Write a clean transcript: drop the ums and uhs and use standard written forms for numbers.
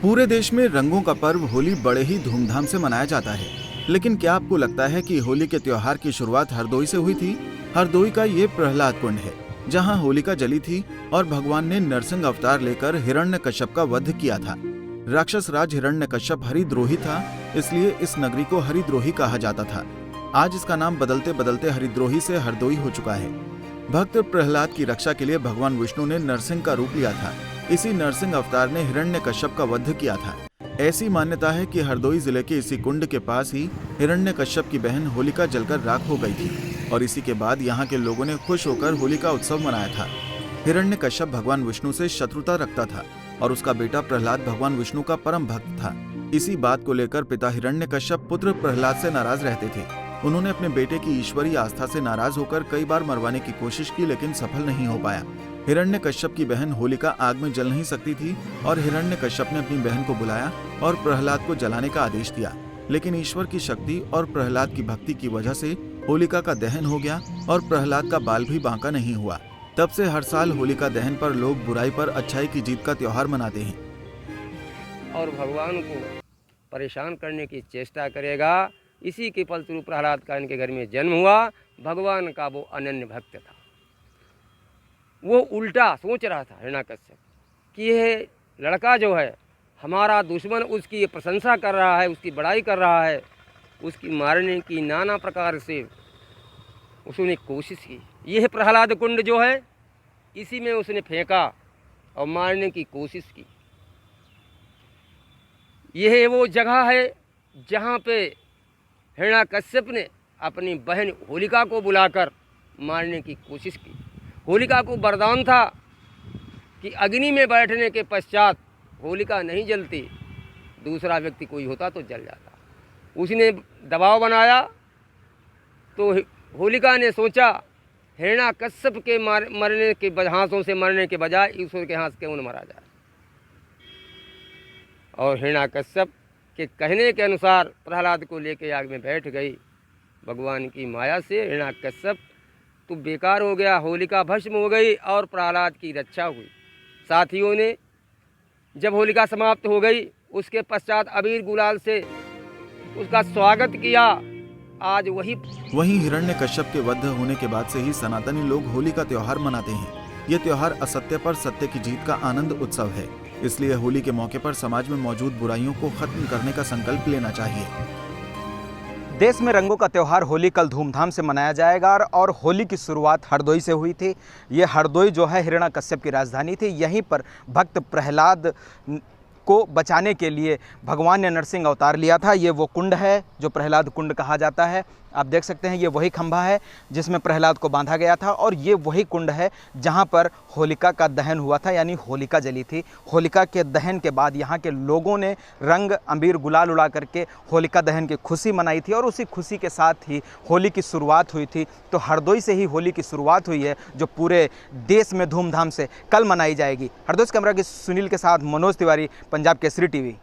पूरे देश में रंगों का पर्व होली बड़े ही धूमधाम से मनाया जाता है। लेकिन क्या आपको लगता है कि होली के त्योहार की शुरुआत हरदोई से हुई थी? हरदोई का ये प्रहलाद कुंड है, जहां होलिका जली थी और भगवान ने नरसिंह अवतार लेकर हिरण्यकश्यप का वध किया था। राक्षस राज हिरण्यकश्यप हरिद्रोही था, इसलिए इस नगरी को हरिद्रोही कहा जाता था। आज इसका नाम बदलते बदलते हरिद्रोही से हरदोई हो चुका है। भक्त प्रहलाद की रक्षा के लिए भगवान विष्णु ने नरसिंह का रूप लिया था। इसी नरसिंह अवतार ने हिरण्यकश्यप का वध किया था। ऐसी मान्यता है कि हरदोई जिले के इसी कुंड के पास ही हिरण्यकश्यप की बहन होलिका जलकर राख हो गई थी और इसी के बाद यहाँ के लोगों ने खुश होकर होली का उत्सव मनाया था। हिरण्यकश्यप भगवान विष्णु से शत्रुता रखता था और उसका बेटा प्रहलाद भगवान विष्णु का परम भक्त था। इसी बात को लेकर पिता हिरण्यकश्यप पुत्र प्रहलाद से नाराज रहते थे। उन्होंने अपने बेटे की ईश्वरीय आस्था से नाराज होकर कई बार मरवाने की कोशिश की, लेकिन सफल नहीं हो पाया। हिरण्यकश्यप की बहन होलिका आग में जल नहीं सकती थी और हिरण्यकश्यप ने अपनी बहन को बुलाया और प्रहलाद को जलाने का आदेश दिया। लेकिन ईश्वर की शक्ति और प्रहलाद की भक्ति की वजह से होलिका का दहन हो गया और प्रहलाद का बाल भी बांका नहीं हुआ। तब से हर साल होलिका दहन पर लोग बुराई पर अच्छाई की जीत का त्योहार मनाते हैं और भगवान को परेशान करने की चेष्टा करेगा। इसी के फलस्वरूप प्रहलाद का इनके घर में जन्म हुआ। भगवान का वो अनन्य भक्त था। वो उल्टा सोच रहा था हिरण्यकश्यप कि यह लड़का जो है हमारा दुश्मन, उसकी ये प्रशंसा कर रहा है, उसकी बड़ाई कर रहा है, उसकी मारने की नाना प्रकार से उसने कोशिश की। यह प्रहलाद कुंड जो है इसी में उसने फेंका और मारने की कोशिश की। यह वो जगह है जहाँ पे हिरण्यकश्यप ने अपनी बहन होलिका को बुलाकर मारने की कोशिश की। होलिका को वरदान था कि अग्नि में बैठने के पश्चात होलिका नहीं जलती, दूसरा व्यक्ति कोई होता तो जल जाता। उसने दबाव बनाया तो होलिका ने सोचा हिरण्यकश्यप के मरने के हाथों से मरने के बजाय ईश्वर के हाथ से क्यों न मारा जाए। और हिरण्यकश्यप के कहने के अनुसार प्रहलाद को लेकर आग में बैठ गई। भगवान की माया से हिरण्यकश्यप तो बेकार हो गया, होलिका भस्म हो गई और प्रहलाद की रक्षा हुई। साथियों ने जब होलिका समाप्त हो गई उसके पश्चात अबीर गुलाल से उसका स्वागत किया। आज वहीं हिरण्यकश्यप के वध होने के बाद से ही सनातनी लोग होली का त्योहार मनाते हैं। ये त्योहार असत्य पर सत्य की जीत का आनंद उत्सव है। इसलिए होली के मौके पर समाज में मौजूद बुराइयों को खत्म करने का संकल्प लेना चाहिए। देश में रंगों का त्यौहार होली कल धूमधाम से मनाया जाएगा और होली की शुरुआत हरदोई से हुई थी। ये हरदोई जो है हिरण्यकश्यप की राजधानी थी। यहीं पर भक्त प्रहलाद को बचाने के लिए भगवान ने नरसिंह अवतार लिया था। ये वो कुंड है जो प्रहलाद कुंड कहा जाता है। आप देख सकते हैं ये वही खंभा है जिसमें प्रहलाद को बांधा गया था और ये वही कुंड है जहां पर होलिका का दहन हुआ था, यानी होलिका जली थी। होलिका के दहन के बाद यहाँ के लोगों ने रंग अबीर गुलाल उड़ा करके होलिका दहन की खुशी मनाई थी और उसी खुशी के साथ ही होली की शुरुआत हुई थी। तो हरदोई से ही होली की शुरुआत हुई है जो पूरे देश में धूमधाम से कल मनाई जाएगी। हरदोई कैमरा के सुनील के साथ मनोज तिवारी, पंजाब केसरी टीवी।